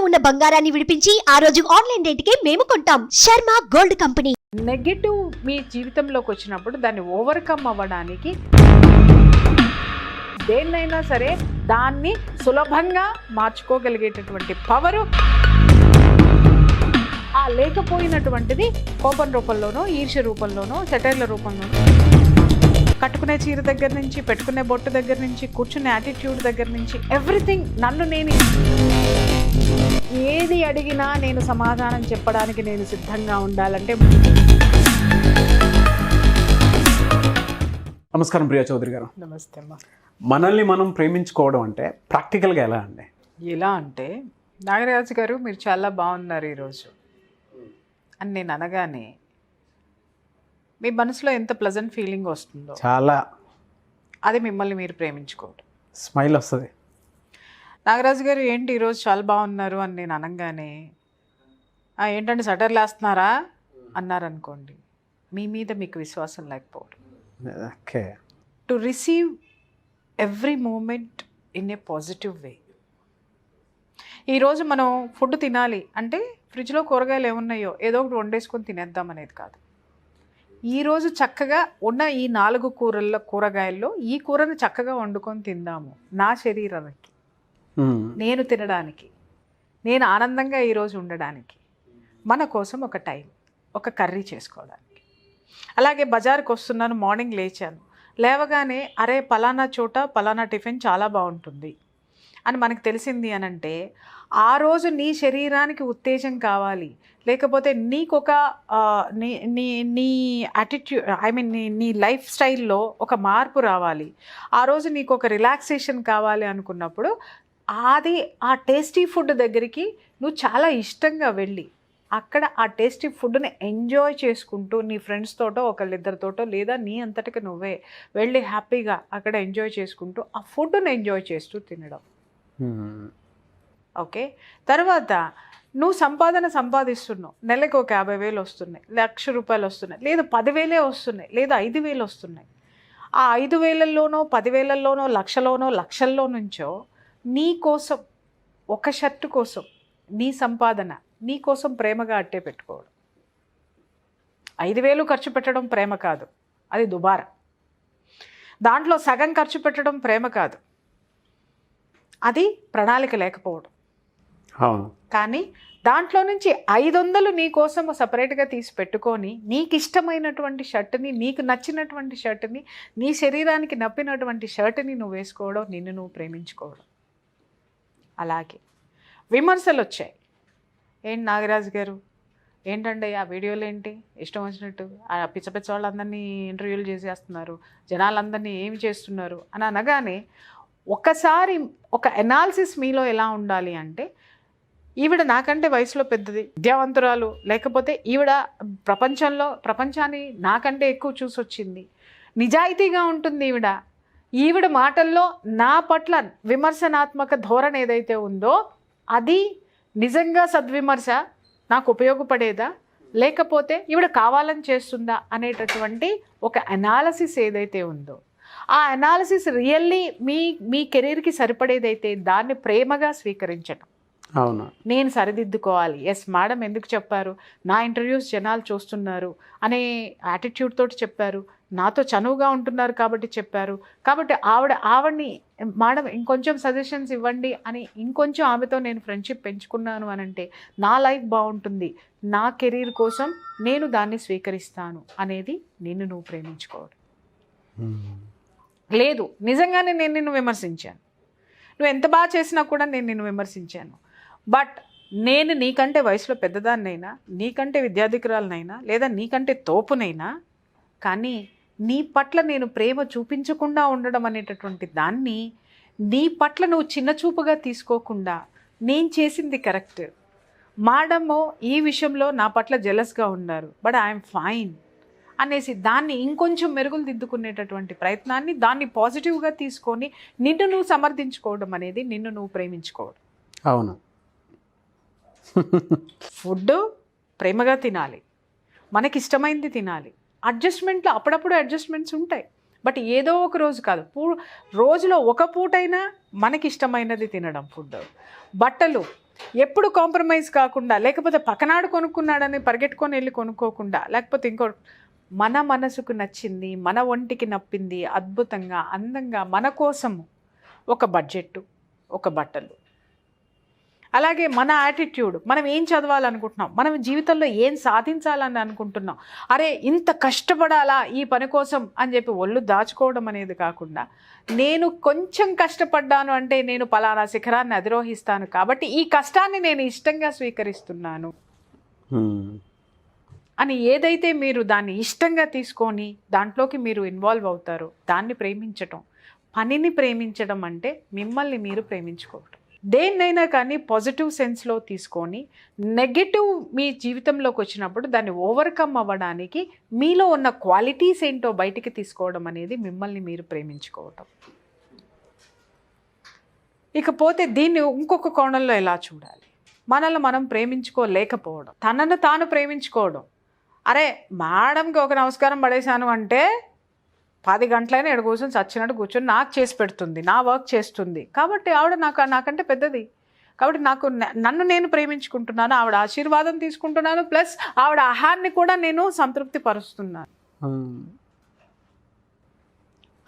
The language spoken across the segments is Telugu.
ఉన్న బంగారాన్ని విడిపించి ఆ రోజు ఆన్లైన్ రేటుకే మేము కొంటాం. Sharma gold company. నెగటివ్ మీ జీవితంలోకి వచ్చినప్పుడు దాన్ని ఓవర్కమ్ అవ్వడానికి దేన్నైనా సరే దాన్ని సులభంగా మార్చుకోగలిగేటటువంటి పవరు ఆ లేకపోయినటువంటిది కోపం రూపంలోనో ఈర్ష్య రూపంలోనో సెటైర్ల రూపంలోనో కట్టుకునే చీర దగ్గర నుంచి పెట్టుకునే బొట్టు దగ్గర నుంచి కూర్చునే యాటిట్యూడ్ దగ్గర నుంచి ఎవ్రీథింగ్ నన్ను నేను ఏది అడిగినా నేను సమాధానం చెప్పడానికి నేను సిద్ధంగా ఉండాలంటే. నమస్కారం ప్రియా చౌదరి గారు. నమస్తే అమ్మా. మనల్ని మనం ప్రేమించుకోవడం అంటే ప్రాక్టికల్గా ఎలా అండి? ఎలా అంటే నాగరాజు గారు మీరు చాలా బాగున్నారు ఈరోజు అని నేను అనగానే మీ మనసులో ఎంత ప్లెజెంట్ ఫీలింగ్ వస్తుందో చాలా, అది మిమ్మల్ని మీరు ప్రేమించుకోవడం. స్మైల్ వస్తుంది. నాగరాజు గారు ఏంటి ఈరోజు చాలా బాగున్నారు అని నేను అనగానే ఏంటంటే సటర్లు వేస్తున్నారా అన్నారనుకోండి, మీ మీద మీకు విశ్వాసం లేకపోవడం. Okay. To receive every moment in a positive way. ఈరోజు మనం ఫుడ్ తినాలి అంటే ఫ్రిడ్జ్లో కూరగాయలు ఏమున్నాయో ఏదో ఒకటి వండేసుకొని తినేద్దాం అనేది కాదు. ఈరోజు చక్కగా ఉన్న ఈ 4 కూరగాయల్లో ఈ కూరని చక్కగా వండుకొని తిందాము, నా శరీరానికి, నేను తినడానికి, నేను ఆనందంగా ఈరోజు ఉండడానికి, మన కోసం ఒక టైం, ఒక కర్రీ చేసుకోవడానికి. అలాగే బజార్కి వస్తున్నాను, మార్నింగ్ లేచాను, లేవగానే అరే పలానా చోట పలానా టిఫిన్ చాలా బాగుంటుంది అని మనకు తెలిసింది అని అంటే ఆ రోజు నీ శరీరానికి ఉత్తేజం కావాలి, లేకపోతే నీకొక నీ యాటిట్యూడ్ నీ లైఫ్ స్టైల్లో ఒక మార్పు రావాలి, ఆ రోజు నీకు ఒక రిలాక్సేషన్ కావాలి అనుకున్నప్పుడు అది ఆ టేస్టీ ఫుడ్ దగ్గరికి నువ్వు చాలా ఇష్టంగా వెళ్ళి అక్కడ ఆ టేస్టీ ఫుడ్ని ఎంజాయ్ చేసుకుంటూ నీ ఫ్రెండ్స్ తోటో ఒకళ్ళిద్దరితోటో లేదా నీ అంతటికి నువ్వే వెళ్ళి హ్యాపీగా అక్కడ ఎంజాయ్ చేసుకుంటూ ఆ ఫుడ్ని ఎంజాయ్ చేస్తూ తినడం. ఓకే. తర్వాత నువ్వు సంపాదిస్తున్నావు, నెలకు ఒక 50,000 వస్తున్నాయి, 1,00,000 రూపాయలు వస్తున్నాయి, లేదా 10,000 వస్తున్నాయి, లేదా 5,000 వస్తున్నాయి. ఆ 5,000లోనో 10,000లోనో లక్షల్లో నుంచో నీ కోసం ఒక షర్టు కోసం నీ సంపాదన నీ కోసం ప్రేమగా అట్టే పెట్టుకోవడం. 5,000 ఖర్చు పెట్టడం ప్రేమ కాదు, అది దుబారా. దాంట్లో సగం ఖర్చు పెట్టడం ప్రేమ కాదు, అది ప్రణాళిక లేకపోవడం. కానీ దాంట్లో నుంచి 500 నీ కోసం సపరేట్గా తీసి పెట్టుకొని నీకు ఇష్టమైనటువంటి షర్టుని, నీకు నచ్చినటువంటి షర్టుని, నీ శరీరానికి నప్పినటువంటి షర్టుని నువ్వు వేసుకోవడం, నిన్ను నువ్వు ప్రేమించుకోవడం. అలాగే విమర్శలు వచ్చాయి, ఏంటి నాగరాజు గారు ఏంటండి ఆ వీడియోలు ఏంటి ఇష్టం వచ్చినట్టు ఆ పిచ్చ వాళ్ళందరినీ ఇంటర్వ్యూలు చేసేస్తున్నారు, జనాలందరినీ ఏమి చేస్తున్నారు అని అనగానే ఒక్కసారి ఒక ఎనాలిసిస్ మీలో ఎలా ఉండాలి అంటే, ఈవిడ నాకంటే వయసులో పెద్దది, విద్యావంతురాలు, లేకపోతే ఈవిడ ప్రపంచాన్ని నాకంటే ఎక్కువ చూసొచ్చింది, నిజాయితీగా ఉంటుంది ఈవిడ మాటల్లో నా పట్ల విమర్శనాత్మక ధోరణి ఏదైతే ఉందో అది నిజంగా సద్విమర్శ, నాకు ఉపయోగపడేదా, లేకపోతే ఈవిడ కావాలని చేస్తుందా అనేటటువంటి ఒక అనాలసిస్ ఏదైతే ఉందో, ఆ అనాలిసిస్ రియల్లీ మీ కెరీర్కి సరిపడేదైతే దాన్ని ప్రేమగా స్వీకరించడం. అవును, నేను సరిదిద్దుకోవాలి, ఎస్ మేడం ఎందుకు చెప్పారు, నా ఇంటర్వ్యూస్ జనాలు చూస్తున్నారు అనే యాటిట్యూడ్ తోటి చెప్పారు, నాతో చనువుగా ఉంటున్నారు కాబట్టి చెప్పారు, కాబట్టి ఆవిడ్ని మేడం ఇంకొంచెం సజెషన్స్ ఇవ్వండి అని ఇంకొంచెం ఆమెతో నేను ఫ్రెండ్షిప్ పెంచుకున్నాను అని అంటే నా లైఫ్ బాగుంటుంది, నా కెరీర్ కోసం నేను దాన్ని స్వీకరిస్తాను అనేది నిన్ను నువ్వు ప్రేమించుకోవడం. లేదు నిజంగానే నేను నిన్ను విమర్శించాను, నువ్వు ఎంత బాగా చేసినా కూడా నేను నిన్ను విమర్శించాను, బట్ నేను నీకంటే వయసులో పెద్దదాన్నైనా, నీకంటే విద్యాధికురాలనైనా, లేదా నీకంటే తోపునైనా, కానీ నీ పట్ల నేను ప్రేమ చూపించకుండా ఉండడం అనేటటువంటి దాన్ని నీ పట్ల నువ్వు చిన్న చూపుగా తీసుకోకుండా నేను చేసింది కరెక్ట్, మేడము ఈ విషయంలో నా పట్ల జెలస్గా ఉన్నారు బట్ ఐఎమ్ ఫైన్ అనేసి దాన్ని ఇంకొంచెం మెరుగులు దిద్దుకునేటటువంటి ప్రయత్నాన్ని, దాన్ని పాజిటివ్గా తీసుకొని నిన్ను నువ్వు సమర్థించుకోవడం అనేది నిన్ను నువ్వు ప్రేమించుకోవడం. అవును. ఫుడ్ ప్రేమగా తినాలి, మనకి ఇష్టమైంది తినాలి, అడ్జస్ట్మెంట్లో అప్పుడప్పుడు అడ్జస్ట్మెంట్స్ ఉంటాయి, బట్ ఏదో ఒక రోజు కాదు, రోజులో ఒక పూటైనా మనకి ఇష్టమైనది తినడం. ఫుడ్, బట్టలు, ఎప్పుడు కాంప్రమైజ్ కాకుండా, లేకపోతే పక్కనాడు కొనుక్కున్నాడని పరిగెట్టుకొని వెళ్ళి కొనుక్కోకుండా, లేకపోతే ఇంకో మన మనసుకు నచ్చింది, మన ఒంటికి నప్పింది, అద్భుతంగా అందంగా మన కోసము ఒక బడ్జెట్, ఒక బట్టలు, అలాగే మన యాటిట్యూడ్, మనం ఏం చదవాలనుకుంటున్నాం, మనం జీవితంలో ఏం సాధించాలని అనుకుంటున్నాం, అరే ఇంత కష్టపడాలా ఈ పని కోసం అని చెప్పి ఒళ్ళు దాచుకోవడం అనేది కాకుండా, నేను కొంచెం కష్టపడ్డాను అంటే నేను పలానా శిఖరాన్ని అధిరోహిస్తాను కాబట్టి ఈ కష్టాన్ని నేను ఇష్టంగా స్వీకరిస్తున్నాను అని ఏదైతే మీరు దాన్ని ఇష్టంగా తీసుకొని దాంట్లోకి మీరు ఇన్వాల్వ్ అవుతారో దాన్ని ప్రేమించటం. పనిని ప్రేమించడం అంటే మిమ్మల్ని మీరు ప్రేమించుకోవటం. దేన్నైనా కానీ పాజిటివ్ సెన్స్లో తీసుకొని నెగటివ్ మీ జీవితంలోకి వచ్చినప్పుడు దాన్ని ఓవర్కమ్ అవ్వడానికి మీలో ఉన్న క్వాలిటీస్ ఏంటో బయటికి తీసుకోవడం అనేది మిమ్మల్ని మీరు ప్రేమించుకోవటం. ఇకపోతే దీన్ని ఇంకొక కోణంలో ఎలా చూడాలి, మనల్ని మనం ప్రేమించుకోలేకపోవడం, తనను తాను ప్రేమించుకోవడం. అరే మేడంకి ఒక నమస్కారం పడేశాను అంటే 10 గంటలైనా ఎక్కడ కూర్చొని చచ్చినట్టు కూర్చొని నాకు చేసి పెడుతుంది, నా వర్క్ చేస్తుంది కాబట్టి ఆవిడ నాకంటే పెద్దది కాబట్టి నన్ను నేను ప్రేమించుకుంటున్నాను, ఆవిడ ఆశీర్వాదం తీసుకుంటున్నాను, ప్లస్ ఆవిడ ఆహారాన్ని కూడా నేను సంతృప్తి పరుస్తున్నాను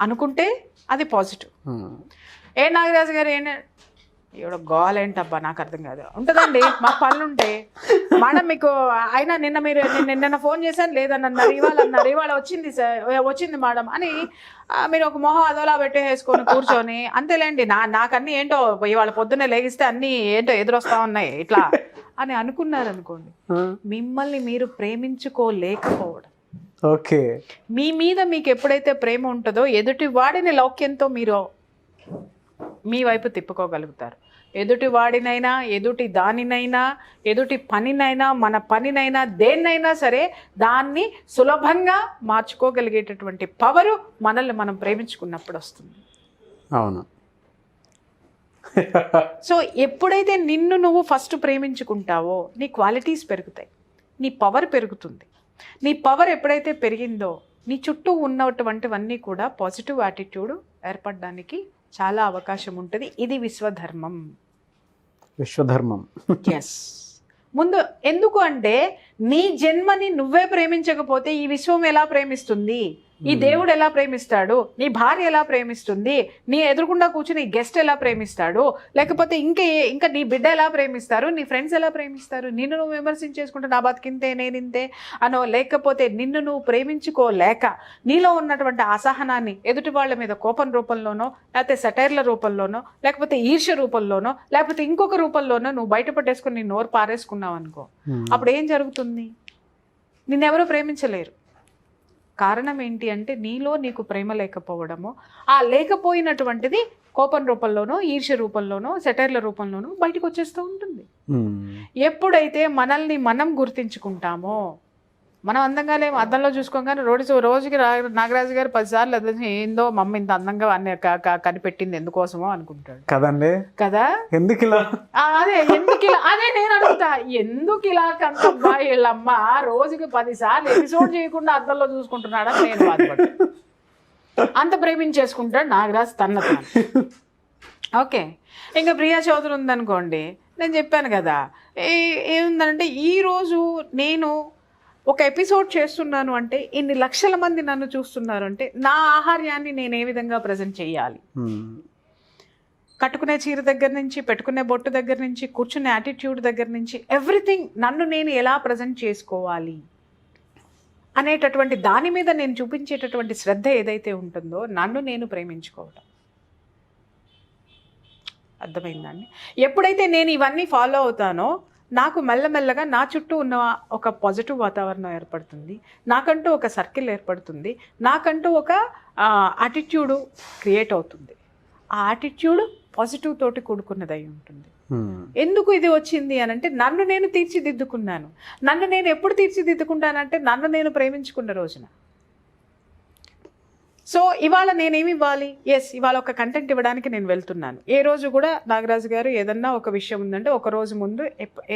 అనుకుంటే అది పాజిటివ్. ఏ నాగరాజు గారు ఈవిడ గోల్ ఏంటబ్బా నాకు అర్థం కాదు ఉంటుందండి, మాకు పనులు ఉంటాయి మేడం. మీకు అయినా నిన్న ఫోన్ చేశాను లేదన్నారు, ఇవాళ వచ్చింది మేడం అని మీరు ఒక మొహం అదోలా పెట్టేసుకొని కూర్చొని అంతేలేండి నాకన్నీ ఏంటో ఇవాళ పొద్దున్నే లేగిస్తే అన్నీ ఏంటో ఎదురొస్తా ఉన్నాయి ఇట్లా అని అనుకున్నారనుకోండి, మిమ్మల్ని మీరు ప్రేమించుకోలేకపోవడం. ఓకే, మీ మీద మీకు ఎప్పుడైతే ప్రేమ ఉంటుందో ఎదుటి వాడిని లౌక్యంతో మీరు మీ వైపు తిప్పుకోగలుగుతారు. ఎదుటి వాడినైనా, ఎదుటి దానినైనా, ఎదుటి పనినైనా, మన పనినైనా, దేన్నైనా సరే దాన్ని సులభంగా మార్చుకోగలిగేటటువంటి పవరు మనల్ని మనం ప్రేమించుకున్నప్పుడు వస్తుంది. అవును. సో ఎప్పుడైతే నిన్ను నువ్వు ఫస్ట్ ప్రేమించుకుంటావో నీ క్వాలిటీస్ పెరుగుతాయి, నీ పవర్ పెరుగుతుంది. నీ పవర్ ఎప్పుడైతే పెరిగిందో నీ చుట్టూ ఉన్నటువంటివన్నీ కూడా పాజిటివ్ యాటిట్యూడ్ ఏర్పడడానికి చాలా అవకాశం ఉంటుంది. ఇది విశ్వధర్మం. ఎస్. ముందు ఎందుకు అంటే నీ జన్మని నువ్వే ప్రేమించకపోతే ఈ విశ్వం ఎలా ప్రేమిస్తుంది, ఈ దేవుడు ఎలా ప్రేమిస్తాడు, నీ భార్య ఎలా ప్రేమిస్తుంది, నీ ఎదురుకుండా కూర్చుని గెస్ట్ ఎలా ప్రేమిస్తాడు, లేకపోతే ఇంకా నీ బిడ్డ ఎలా ప్రేమిస్తారు, నీ ఫ్రెండ్స్ ఎలా ప్రేమిస్తారు, నిన్ను నువ్వు విమర్శించేసుకుంటూ నా బతికింతే నేనింతే అనో, లేకపోతే నిన్ను నువ్వు ప్రేమించుకోలేక నీలో ఉన్నటువంటి అసహనాన్ని ఎదుటి వాళ్ళ మీద కోపం రూపంలోనో, లేకపోతే సెటైర్ల రూపంలోనో, లేకపోతే ఈర్ష్య రూపంలోనో, లేకపోతే ఇంకొక రూపంలోనో నువ్వు బయటపడేసుకుని నీ నోరు పారేసుకున్నావు అనుకో, అప్పుడు ఏం జరుగుతుంది? నిన్నెవరూ ప్రేమించలేరు. కారణం ఏంటి అంటే నీలో నీకు ప్రేమ లేకపోవడము, ఆ లేకపోయినటువంటిది కోపం రూపంలోనో, ఈర్ష్య రూపంలోనో, సెటైర్ల రూపంలోనో బయటకు వచ్చేస్తూ ఉంటుంది. ఎప్పుడైతే మనల్ని మనం గుర్తించుకుంటామో, మనం అందంగా లేము, అద్దంలో చూసుకోగానే రోజుకి నాగరాజు గారు 10 సార్లు ఏందో మమ్మీ ఇంత అందంగా అన్ని కనిపెట్టింది ఎందుకోసమో అనుకుంటాడు కదండి కదా. ఎందుకు ఇలా అదే నేను అడుగుతా, ఎందుకు ఇలా కంటబ్బా వీళ్ళమ్మ రోజుకి 10 సార్లు ఎపిసోడ్ చేయకుండా అద్దంలో చూసుకుంటున్నాడని నేను బాధపడ్డా. అంత ప్రేమించేసుకుంటాడు నాగరాజు తన. ఓకే, ఇంకా ప్రియా చౌదరి ఉందనుకోండి, నేను చెప్పాను కదా ఏముందంటే ఈరోజు నేను ఒక ఎపిసోడ్ చేస్తున్నాను అంటే ఇన్ని లక్షల మంది నన్ను చూస్తున్నారు అంటే నా ఆహార్యాన్ని నేను ఏ విధంగా ప్రజెంట్ చేయాలి, కట్టుకునే చీర దగ్గర నుంచి, పెట్టుకునే బొట్టు దగ్గర నుంచి, కూర్చునే యాటిట్యూడ్ దగ్గర నుంచి ఎవ్రీథింగ్ నన్ను నేను ఎలా ప్రజెంట్ చేసుకోవాలి అనేటటువంటి దాని మీద నేను చూపించేటటువంటి శ్రద్ధ ఏదైతే ఉంటుందో నన్ను నేను ప్రేమించుకోవడం. అర్థమైందండి? ఎప్పుడైతే నేను ఇవన్నీ ఫాలో అవుతానో నాకు మెల్లమెల్లగా నా చుట్టూ ఉన్న ఒక పాజిటివ్ వాతావరణం ఏర్పడుతుంది, నాకంటూ ఒక సర్కిల్ ఏర్పడుతుంది, నాకంటూ ఒక యాటిట్యూడ్ క్రియేట్ అవుతుంది. ఆ యాటిట్యూడ్ పాజిటివ్ తోటి కూడుకున్నదై ఉంటుంది. ఎందుకు ఇది వచ్చింది అని అంటే నన్ను నేను తీర్చిదిద్దుకున్నాను. నన్ను నేను ఎప్పుడు తీర్చిదిద్దుకుంటానంటే నన్ను నేను ప్రేమించుకున్న రోజున. సో ఇవాళ నేనేమి ఇవ్వాలి? ఎస్, ఇవాళ ఒక కంటెంట్ ఇవ్వడానికి నేను వెళ్తున్నాను. ఏ రోజు కూడా నాగరాజు గారు ఏదన్నా ఒక విషయం ఉందంటే ఒక రోజు ముందు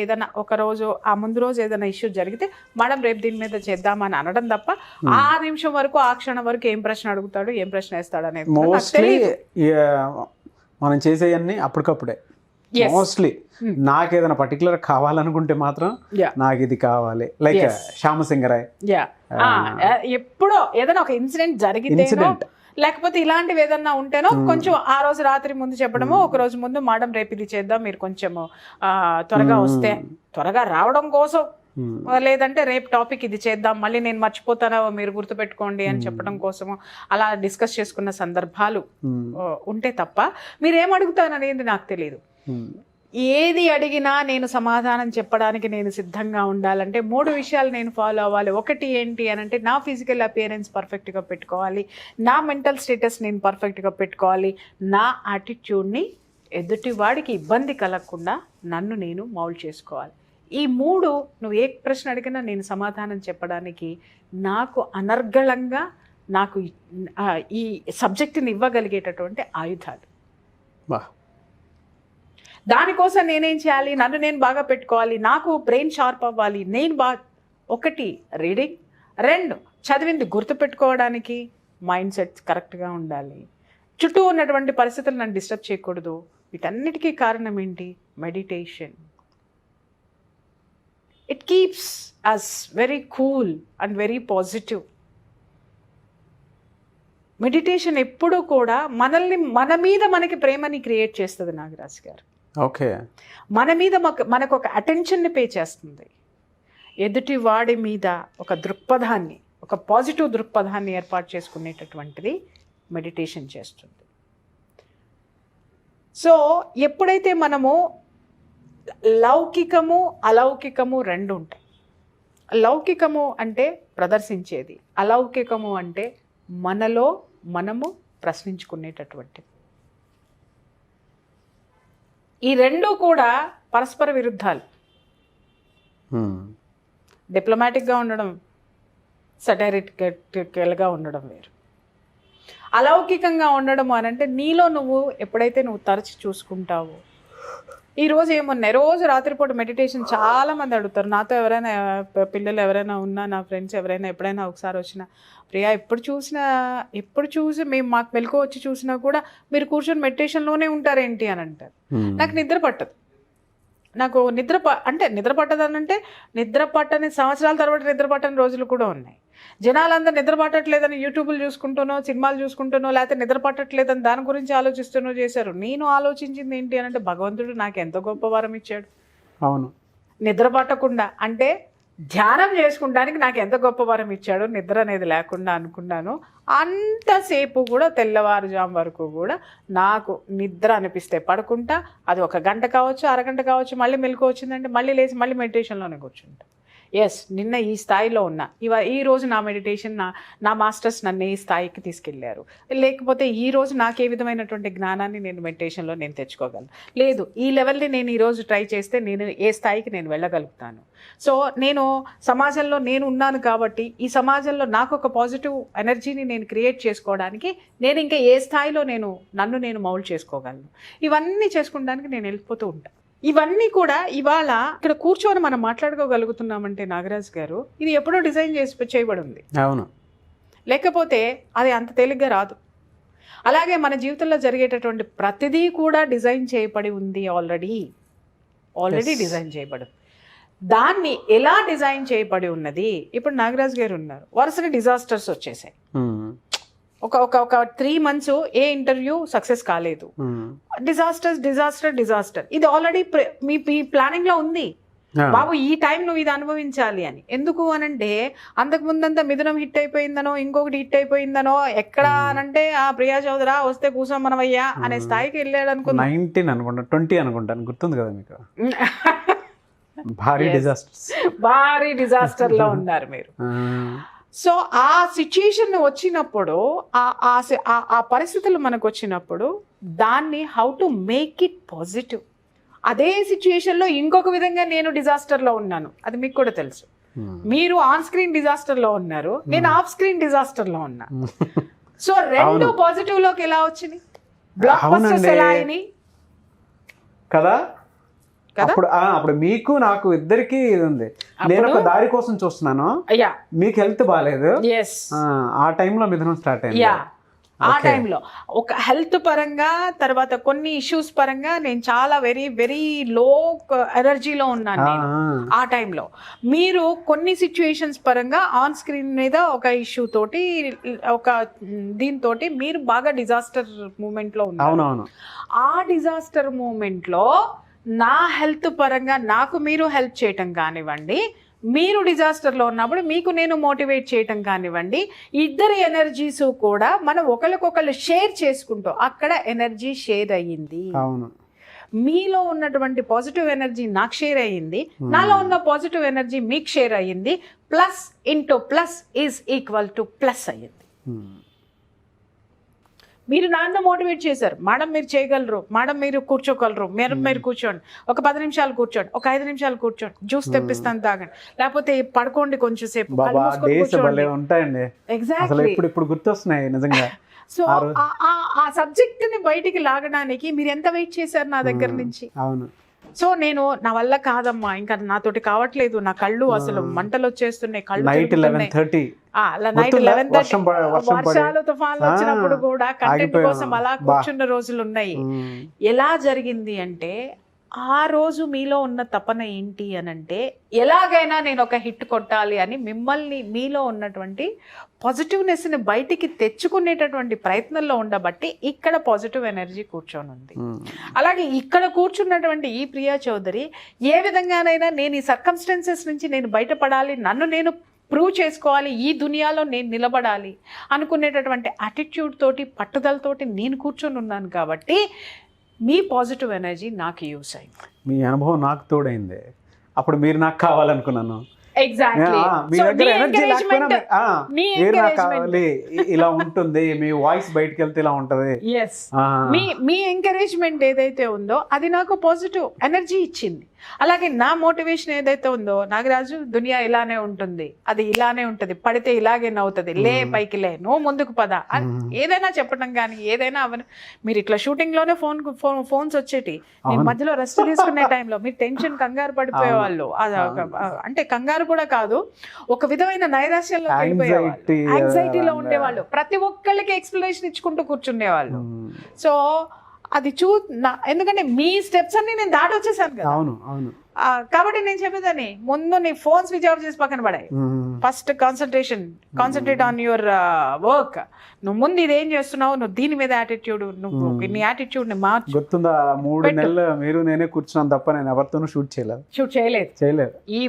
ఏదైనా ఒక రోజు ఆ ముందు రోజు ఏదైనా ఇష్యూ జరిగితే మేడం రేపు దీని మీద చేద్దామని అనడం తప్ప ఆ నిమిషం వరకు ఆ క్షణం వరకు ఏం ప్రశ్న అడుగుతాడు, ఏం ప్రశ్న వేస్తాడు అనేది మోస్ట్లీ మనం చేసేయన్నీ అప్పటికప్పుడే. Yes. మోస్ట్లీ నాకు ఏదైనా పర్టికులర్ కావాలనుకుంటే మాత్రం Yeah. నాకు ఇది కావాలి, లైక్ Yes. శ్యామసింగరాయ్. యా ఎప్పుడో ఏదైనా ఒక ఇన్సిడెంట్ జరిగితేనో Incident. లేకపోతే ఇలాంటివి ఏదన్నా ఉంటేనో కొంచెం ఆ రోజు రాత్రి ముందు చెప్పడము, ఒక రోజు ముందు మేడం రేపు ఇది చేద్దాం, మీరు కొంచెము త్వరగా వస్తే, త్వరగా రావడం కోసం, లేదంటే రేపు టాపిక్ ఇది చేద్దాం, మళ్ళీ నేను మర్చిపోతానో మీరు గుర్తుపెట్టుకోండి అని చెప్పడం కోసము అలా డిస్కస్ చేసుకున్న సందర్భాలు ఉంటే తప్ప మీరేం అడుగుతారనేది నాకు తెలియదు. ఏది అడిగినా నేను సమాధానం చెప్పడానికి నేను సిద్ధంగా ఉండాలంటే 3 విషయాలు నేను ఫాలో అవ్వాలి. ఒకటి ఏంటి అని అంటే నా ఫిజికల్ అపియరెన్స్ పర్ఫెక్ట్గా పెట్టుకోవాలి, నా మెంటల్ స్టేటస్ నేను పర్ఫెక్ట్గా పెట్టుకోవాలి, నా యాటిట్యూడ్ని ఎదుటి వాడికి ఇబ్బంది కలగకుండా నన్ను నేను మౌల్డ్ చేసుకోవాలి. ఈ 3 నువ్వు ఏ ప్రశ్న అడిగినా నేను సమాధానం చెప్పడానికి నాకు అనర్గళంగా నాకు ఈ సబ్జెక్టుని ఇవ్వగలిగేటటువంటి ఆయుధాలు. దానికోసం నేనేం చేయాలి, నన్ను నేను బాగా పెట్టుకోవాలి, నాకు బ్రెయిన్ షార్ప్ అవ్వాలి, నేను ఒకటి రీడింగ్, 2 చదివింది గుర్తుపెట్టుకోవడానికి మైండ్ సెట్ కరెక్ట్గా ఉండాలి, చుట్టూ ఉన్నటువంటి పరిస్థితులు నన్ను డిస్టర్బ్ చేయకూడదు. వీటన్నిటికీ కారణం ఏంటి? Meditation. It keeps us very cool and very positive. Meditation ఎప్పుడూ కూడా మన మీద మనకి ప్రేమని క్రియేట్ చేస్తుంది నాగరాజ్ గారు. ఓకే, మన మీద మనకు ఒక అటెన్షన్ని పే చేస్తుంది. ఎదుటి వాడి మీద ఒక దృక్పథాన్ని, ఒక పాజిటివ్ దృక్పథాన్ని ఏర్పాటు చేసుకునేటటువంటిది మెడిటేషన్ చేస్తుంది. సో ఎప్పుడైతే మనము లౌకికము అలౌకికము 2 ఉంటాయి. లౌకికము అంటే ప్రదర్శించేది, అలౌకికము అంటే మనలో మనము ప్రశ్నించుకునేటటువంటిది. ఈ 2 కూడా పరస్పర విరుద్ధాలు. డిప్లొమాటిక్గా ఉండడం, సటైరిటికల్గా ఉండడం వేరు. అలౌకికంగా ఉండడం అని అంటే నీలో నువ్వు ఎప్పుడైతే నువ్వు తరచి చూసుకుంటావో. ఈరోజు ఏమున్నాయి, రోజు రాత్రిపూట మెడిటేషన్ చాలామంది అడుగుతారు. నాతో ఎవరైనా పిల్లలు ఎవరైనా ఉన్నా, నా ఫ్రెండ్స్ ఎవరైనా ఎప్పుడైనా ఒకసారి వచ్చినా, ప్రియా ఎప్పుడు చూసి మేము మాకు మెలకు వచ్చి చూసినా కూడా మీరు కూర్చొని మెడిటేషన్లోనే ఉంటారేంటి అని అంటారు. నాకు నిద్ర పట్టదు. నాకు నిద్ర పట్టదు అని అంటే నిద్ర పట్టని సంవత్సరాల తర్వాత నిద్ర పట్టని రోజులు కూడా ఉన్నాయి. జనాలందరూ నిద్ర పట్టట్లేదని యూట్యూబ్లు చూసుకుంటానో, సినిమాలు చూసుకుంటానో, లేకపోతే నిద్ర పట్టట్లేదని దాని గురించి ఆలోచిస్తూనో చేశారు. నేను ఆలోచించింది ఏంటి అని అంటే భగవంతుడు నాకు ఎంత గొప్ప వరం ఇచ్చాడు. అవును, నిద్ర పట్టకుండా అంటే ధ్యానం చేసుకుంటానికి నాకు ఎంత గొప్ప వరం ఇచ్చాడు. నిద్ర అనేది లేకుండా అనుకున్నాను. అంతసేపు కూడా తెల్లవారుజాము వరకు కూడా నాకు నిద్ర అనిపిస్తే పడుకుంటా. అది 1 గంట కావచ్చు, అరగంట కావచ్చు. మళ్ళీ మెలకు వచ్చిందంటే మళ్ళీ లేచి మళ్ళీ మెడిటేషన్లోనే కూర్చుంటా. ఎస్, నిన్న ఈ స్థాయిలో ఉన్నా, ఈ రోజు నా మెడిటేషన్ నా మాస్టర్స్ నన్ను ఈ స్థాయికి తీసుకెళ్లారు. లేకపోతే ఈ రోజు నాకు ఏ విధమైనటువంటి జ్ఞానాన్ని నేను మెడిటేషన్లో నేను తెచ్చుకోగలను. లేదు, ఈ లెవెల్ని నేను ఈరోజు ట్రై చేస్తే నేను ఏ స్థాయికి నేను వెళ్ళగలుగుతాను. సో నేను సమాజంలో నేను ఉన్నాను కాబట్టి ఈ సమాజంలో నాకు ఒక పాజిటివ్ ఎనర్జీని నేను క్రియేట్ చేసుకోవడానికి నేను ఇంకా ఏ స్థాయిలో నన్ను నేను మౌల్డ్ చేసుకోగలను. ఇవన్నీ చేసుకోవడానికి నేను వెళ్ళిపోతూ ఉంటాను. ఇవన్నీ కూడా ఇవాళ ఇక్కడ కూర్చొని మనం మాట్లాడుకోగలుగుతున్నామంటే నాగరాజ్ గారు, ఇది ఎప్పుడో డిజైన్ చేయబడి ఉంది. అవును, లేకపోతే అది అంత తేలిగ్గా రాదు. అలాగే మన జీవితంలో జరిగేటటువంటి ప్రతిదీ కూడా డిజైన్ చేయబడి ఉంది. ఆల్రెడీ డిజైన్ చేయబడి. దాన్ని ఎలా డిజైన్ చేయబడి ఉన్నది? ఇప్పుడు నాగరాజ్ గారు ఉన్నారు, వరుసగా డిజాస్టర్స్ వచ్చేసాయి. ఒక 3 months ఏ ఇంటర్వ్యూ సక్సెస్ కాలేదు. డిజాస్టర్. ఇది ఆల్రెడీ మీ ప్లానింగ్ లో ఉంది. బాబు ఈ టైం నువ్వు ఇది అనుభవించాలి అని. ఎందుకు అనంటే అంతకు ముందంతా మిథునం హిట్ అయిపోయిందనో, ఇంకొకటి హిట్ అయిపోయిందనో, ఎక్కడ అనంటే ప్రియా చౌదరా వస్తే కూర్చోం మనమయ్యా అనే స్థాయికి వెళ్ళాడు అనుకున్నా. 19 అనుకుంటా, 20 అనుకుంటాను, గుర్తుంది కదా మీకు. భారీ డిజాస్టర్ లో ఉన్నారు మీరు. సో ఆ సిచ్యుయేషన్ వచ్చినప్పుడు, ఆ పరిస్థితులు మనకు వచ్చినప్పుడు దాన్ని how to make it positive. అదే సిచ్యుయేషన్లో ఇంకొక విధంగా నేను డిజాస్టర్లో ఉన్నాను, అది మీకు కూడా తెలుసు. మీరు ఆన్ స్క్రీన్ డిజాస్టర్లో ఉన్నారు, నేను ఆఫ్ స్క్రీన్ డిజాస్టర్లో ఉన్నా. సో 2 పాజిటివ్లోకి ఎలా వచ్చింది? బ్లాక్ బస్టర్స్ ఎలా అయినాయి కదా. అప్పుడు మీకు నాకు ఇద్దరికి ఇది ఉంది. నేను ఒక దారి కోసం చూస్తున్నాను, మీకు హెల్త్ బాగాలేదు, ఆ టైంలో మిథునం స్టార్ట్ అయింది. ఆ టైంలో ఒక హెల్త్ పరంగా, తర్వాత కొన్ని ఇష్యూస్ పరంగా నేను చాలా వెరీ వెరీ లో ఎనర్జీలో ఉన్నాను నేను ఆ టైంలో. మీరు కొన్ని సిచ్యుయేషన్స్ పరంగా ఆన్ స్క్రీన్ మీద ఒక ఇష్యూ తోటి, ఒక దీంతో మీరు బాగా డిజాస్టర్ మూమెంట్లో ఉన్నారు. ఆ డిజాస్టర్ మూమెంట్లో నా హెల్త్ పరంగా నాకు మీరు హెల్ప్ చేయటం కానివ్వండి, మీరు డిజాస్టర్లో ఉన్నప్పుడు మీకు నేను మోటివేట్ చేయటం కానివ్వండి, ఇద్దరి ఎనర్జీస్ కూడా మనం ఒకరికొకరు షేర్ చేసుకుంటూ అక్కడ ఎనర్జీ షేర్ అయ్యింది. మీలో ఉన్నటువంటి పాజిటివ్ ఎనర్జీ నాకు షేర్ అయ్యింది, నాలో ఉన్న పాజిటివ్ ఎనర్జీ మీకు షేర్ అయ్యింది. Plus into plus is equal to plus అయ్యింది. మీరు నాన్న మోటివేట్ చేశారు, మేడం మీరు చేయగలరు, మేడం మీరు కూర్చోగలరు, మీరు కూర్చోండి, ఒక 10 నిమిషాలు కూర్చోండి, ఒక 5 నిమిషాలు కూర్చోండి, జ్యూస్ తెప్పిస్తాను తాగండి, లేకపోతే పడుకోండి కొంచెం సేపు. ఎగ్జాక్ట్లీ ఇప్పుడు గుర్తొస్తున్నాయి నిజంగా. సో ఆ సబ్జెక్ట్ ని బయటికి లాగడానికి మీరు ఎంత వెయిట్ చేశారు నా దగ్గర నుంచి. అవును. సో నేను నా వల్ల కాదమ్మా, ఇంకా నాతోటి కావట్లేదు, నా కళ్ళు అసలు మంటలు వచ్చేస్తున్నాయి, కళ్ళు నైట్ 11:30 వర్షాలు తుఫాన్లు వచ్చినప్పుడు కూడా కంటెంట్ కోసం అలా కూర్చున్న రోజులు ఉన్నాయి. ఎలా జరిగింది అంటే, ఆ రోజు మీలో ఉన్న తపన ఏంటి అనంటే, ఎలాగైనా నేను ఒక హిట్ కొట్టాలి అని మిమ్మల్ని మీలో ఉన్నటువంటి పాజిటివ్నెస్ని బయటికి తెచ్చుకునేటటువంటి ప్రయత్నంలో ఉండబట్టి ఇక్కడ పాజిటివ్ ఎనర్జీ కూర్చొని ఉంది. అలాగే ఇక్కడ కూర్చున్నటువంటి ఈ ప్రియా చౌదరి ఏ విధంగానైనా నేను ఈ సర్కమ్స్టెన్సెస్ నుంచి నేను బయటపడాలి, నన్ను నేను ప్రూవ్ చేసుకోవాలి, ఈ దునియాలో నేను నిలబడాలి అనుకునేటటువంటి యాటిట్యూడ్ తోటి, పట్టుదలతోటి నేను కూర్చొని ఉన్నాను. కాబట్టి మీ పాజిటివ్ ఎనర్జీ నాకు యూస్ అయింది. మీ అనుభవం నాకు తోడైంది. అప్పుడు మీరు నాకు కావాలనుకున్నాను. ఎగ్జాక్ట్లీ. మీ దగ్గర ఎనర్జీ లేకపోయినా మీరు నాకు కావాలి, ఇలా ఉంటుంది, మీ వాయిస్ బయటకు వెళ్తే ఇలా ఉంటది. మీ ఎంకరేజ్మెంట్ ఏదైతే ఉందో అది నాకు పాజిటివ్ ఎనర్జీ ఇచ్చింది. అలాగే నా మోటివేషన్ ఏదైతే ఉందో, నాగరాజు దునియా ఇలానే ఉంటుంది, అది ఇలానే ఉంటుంది, పడితే ఇలాగే నవ్వుతుంది, లే పైకి లే, నువ్వు ముందుకు పద, ఏదైనా చెప్పడం కానీ ఏదైనా అవని. మీరు ఇట్లా షూటింగ్ లోనే ఫోన్స్ వచ్చేటి, నేను మధ్యలో రెస్ట్ తీసుకునే టైంలో మీరు టెన్షన్ కంగారు పడిపోయేవాళ్ళు. అంటే కంగారు కూడా కాదు, ఒక విధమైన నైరాశ్యంలో వెళ్ళిపోయేవాళ్ళు, యాంగ్జైటీలో ఉండేవాళ్ళు, ప్రతి ఒక్కళ్ళకి ఎక్స్ప్లెనేషన్ ఇచ్చుకుంటూ కూర్చునేవాళ్ళు. సో అది ఎందుకంటే మీ స్టెప్స్ అన్ని నేను దాటి వచ్చేసాను కదా. కాబట్టి నేను చెప్పేదాన్ని, ముందు నీ ఫోన్ స్విచ్ ఆఫ్ చేసి పక్కన పడాయి, first concentrate on your work. నువ్వు ముందు ఇదేం చేస్తున్నావు, నువ్వు దీని మీద యాటిట్యూడ్, నువ్వు నీ యాటిట్యూడ్ ని మార్చు. గుర్తుందా, 3 నెలలు మీరు నేనే కూర్చున్నాను తప్ప నేను ఎవరితోనూ షూట్ చేయలేదు. ఈ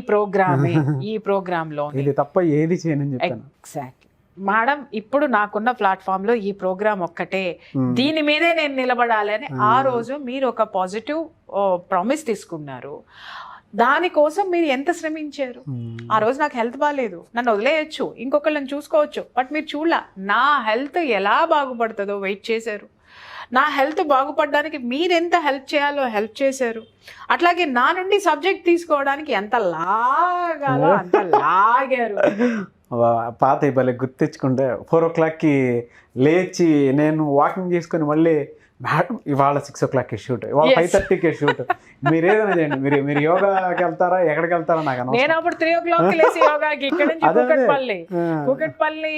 ప్రోగ్రామ్ లో ఇది తప్ప ఏది చేయనని చెప్పాను. Exactly madam. ఇప్పుడు నాకున్న ప్లాట్ఫామ్ లో ఈ ప్రోగ్రామ్ ఒక్కటే, దీని మీదే నేను నిలబడాలి అని ఆ రోజు మీరు ఒక పాజిటివ్ ప్రామిస్ తీసుకున్నారు. దానికోసం మీరు ఎంత శ్రమించారు. ఆ రోజు నాకు హెల్త్ బాగాలేదు, నన్ను వదిలేయచ్చు, ఇంకొకళ్ళని చూసుకోవచ్చు, బట్ మీరు చూడలా నా హెల్త్ ఎలా బాగుపడుతుందో వెయిట్ చేశారు. నా హెల్త్ బాగుపడడానికి మీరు ఎంత హెల్ప్ చేయాలో హెల్ప్ చేశారు. అట్లాగే నా నుండి సబ్జెక్ట్ తీసుకోవడానికి ఎంత లాగాలో అంత లాగారు. పాత భలే గుర్తించుకుంటే 4 o'clockకి లేచి నేను వాకింగ్ చేసుకొని మళ్ళీ మేడం ఇవాళ 6 o'clockకి షూట్, ఇవాళ 5:30కి షూట్, మీరు ఏదైనా చేయండి, మీరు యోగాకి వెళ్తారా, ఎక్కడికి వెళ్తారా నాకు. నేను అప్పుడు 3 o'clockకి లేచి యోగాకి, ఇక్కడ నుంచి కూకట్పల్లి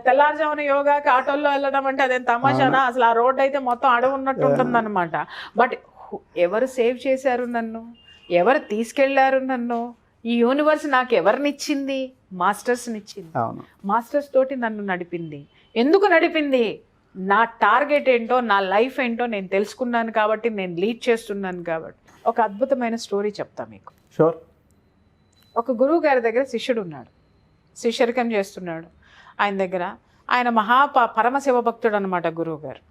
తెల్లారుజామున యోగాకి ఆటోల్లో వెళ్ళడం అంటే అదేం తమాషానా, అసలు ఆ రోడ్ అయితే మొత్తం అడవి ఉన్నట్టు ఉంటుంది అనమాట. బట్ ఎవరు సేవ్ చేశారు నన్ను, ఎవరు తీసుకెళ్లారు నన్ను, ఈ యూనివర్స్ నాకు ఎవరినిచ్చింది, మాస్టర్స్నిచ్చింది. మాస్టర్స్ తోటి నన్ను నడిపింది. ఎందుకు నడిపింది, నా టార్గెట్ ఏంటో, నా లైఫ్ ఏంటో నేను తెలుసుకున్నాను కాబట్టి, నేను లీడ్ చేస్తున్నాను కాబట్టి. ఒక అద్భుతమైన స్టోరీ చెప్తా మీకు. షూర్. ఒక గురువు గారి దగ్గర శిష్యుడు ఉన్నాడు, శిష్యరికం చేస్తున్నాడు. ఆయన దగ్గర ఆయన పరమ శివభక్తుడు అనమాట గురువు గారు.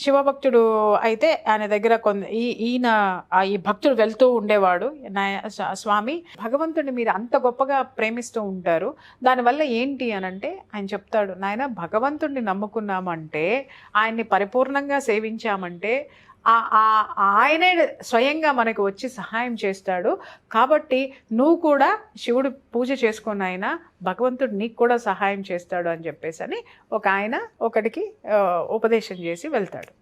శివభక్తుడు అయితే ఆయన దగ్గర ఈ భక్తుడు వెళ్తూ ఉండేవాడు, స్వామి భగవంతుడిని మీరు అంత గొప్పగా ప్రేమిస్తూ ఉంటారు, దానివల్ల ఏంటి అని అంటే ఆయన చెప్తాడు, నాయన భగవంతుడిని నమ్ముకున్నామంటే, ఆయన్ని పరిపూర్ణంగా సేవించామంటే ఆయనే స్వయంగా మనకు వచ్చి సహాయం చేస్తాడు. కాబట్టి నువ్వు కూడా శివుడు పూజ చేసుకుని ఆయన భగవంతుడు నీకు కూడా సహాయం చేస్తాడు అని చెప్పేసి అని ఒక ఆయన ఒకడికి ఉపదేశం చేసి వెళ్తాడు.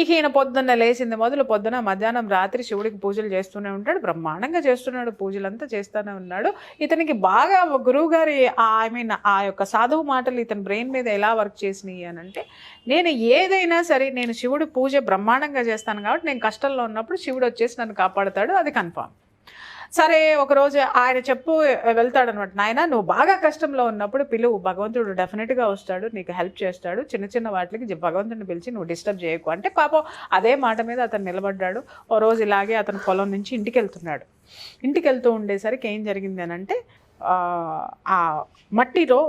ఇక ఈయన పొద్దున్న లేచింది మొదలు పొద్దున మధ్యాహ్నం రాత్రి శివుడికి పూజలు చేస్తూనే ఉంటాడు, బ్రహ్మాండంగా చేస్తున్నాడు, పూజలంతా చేస్తూనే ఉన్నాడు. ఇతనికి బాగా గురువు గారి ఆ యొక్క సాధువు మాటలు ఇతని బ్రెయిన్ మీద ఎలా వర్క్ చేసినాయి అని అంటే, నేను ఏదైనా సరే నేను శివుడి పూజ బ్రహ్మాండంగా చేస్తాను కాబట్టి నేను కష్టంలో ఉన్నప్పుడు శివుడు వచ్చేసి నన్ను కాపాడుతాడు, అది కన్ఫామ్. సరే ఒకరోజు ఆయన వెళ్తాడనమాట, నాయన నువ్వు బాగా కష్టంలో ఉన్నప్పుడు పిలువు, భగవంతుడు డెఫినెట్గా వస్తాడు, నీకు హెల్ప్ చేస్తాడు, చిన్న చిన్న వాటికి భగవంతుడిని పిలిచి నువ్వు డిస్టర్బ్ చేయకు అంటే పాపం అదే మాట మీద అతను నిలబడ్డాడు. ఓ రోజు ఇలాగే అతను పొలం నుంచి ఇంటికి వెళ్తూ ఉండేసరికి ఏం జరిగింది అని అంటే, ఆ మట్టిలో